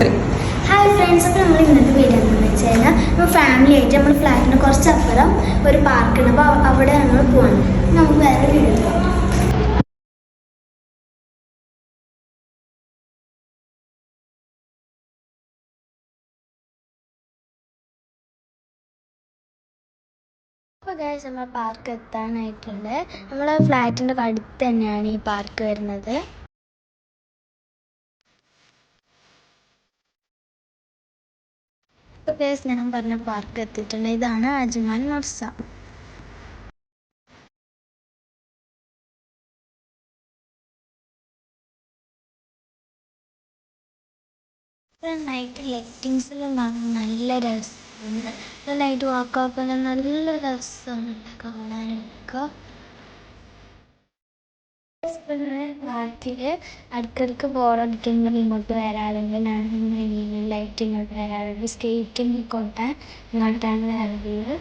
Hi friends, അപ്പോൾ നമ്മൾ ഇന്നത്തെ വീഡിയോ എന്താണെന്ന് വെച്ച് കഴിഞ്ഞാൽ നമ്മൾ ഫാമിലി ആയിട്ട് നമ്മൾ ഫ്ലാറ്റിന് കുറച്ചപ്പുറം ഒരു പാർക്കുണ്ട്. അപ്പോൾ അവിടെ നമ്മൾ പോവാണ്. നമുക്ക് വേറെ വീഡിയോ പോകാം. അപ്പോൾ ഗൈസ്, നമ്മൾ പാർക്ക് എത്താനായിട്ടുണ്ട്. നമ്മളെ ഫ്ലാറ്റിൻ്റെ അടുത്ത് തന്നെയാണ് ഈ പാർക്ക് വരുന്നത്. ഗൈസ്, ഞാൻ പറഞ്ഞ പാർക്ക് എത്തിയിട്ടുണ്ട്. ഇതാണ് അജ്മാൻ മർസ. നൈറ്റ് ലൈറ്റിങ്സിലും നല്ല രസമുണ്ട്. നൈറ്റ് വാക്കൊക്കെ നല്ല രസമുണ്ട് കാണാനൊക്കെ. നാട്ടിൽ അടുക്കടുക്ക് ബോറടിക്കുമ്പോൾ ഇങ്ങോട്ട് വരാറുണ്ട്. ഞാൻ ലൈറ്റ് ഇങ്ങോട്ട് വരാറുണ്ട്. സ്കേറ്റിംഗ് കൊണ്ട ഇങ്ങോട്ടാണ് വരല്.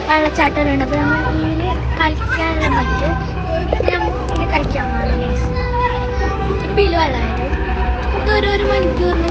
വെള്ളച്ചാട്ടമുണ്ട്. അപ്പോൾ നമ്മൾ ഇതിൽ കളിക്കാനുള്ള പറ്റും. നമുക്ക് കളിക്കാൻ പാടില്ല. ഇപ്പം വെള്ളമായത് ഇതൊരു മണിക്കൂറിന്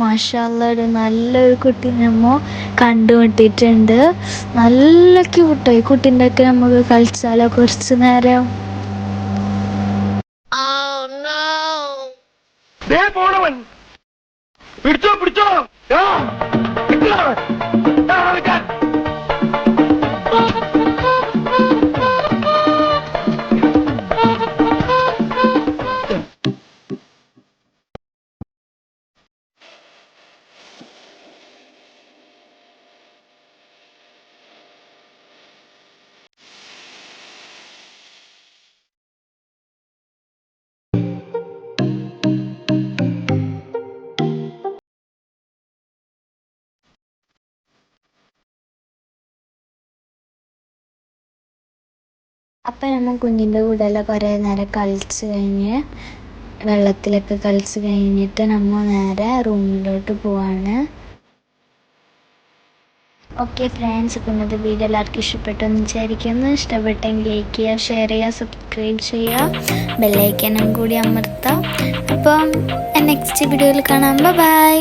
മാഷാഅല്ലാ, ഒരു നല്ലൊരു കുട്ടി നമ്മ കണ്ടുമുട്ടിയിട്ടുണ്ട്. നല്ല ക്യൂട്ടായി. കുട്ടീൻ്റെ ഒക്കെ നമുക്ക് കളിച്ചാലോ കുറച്ച് നേരം. പിടിച്ചോ പിടിച്ചോ. അപ്പം നമ്മൾ കുഞ്ഞിൻ്റെ കൂടെയെല്ലാം കുറേ നേരം കളിച്ച് കഴിഞ്ഞ് വെള്ളത്തിലൊക്കെ കളിച്ച് കഴിഞ്ഞിട്ട് നമ്മൾ നേരെ റൂമിലോട്ട് പോവാണ്. ഓക്കെ ഫ്രണ്ട്സ്, ഇപ്പം ഇന്നത്തെ വീഡിയോ എല്ലാവർക്കും ഇഷ്ടപ്പെട്ടെന്ന് വിചാരിക്കുന്നു. ഇഷ്ടപ്പെട്ടെങ്കിൽ ലൈക്ക് ചെയ്യുക, ഷെയർ ചെയ്യുക, സബ്സ്ക്രൈബ് ചെയ്യുക, ബെല്ലൈക്കനും കൂടി അമർത്താം. അപ്പം നെക്സ്റ്റ് വീഡിയോയിൽ കാണാം. ബൈ.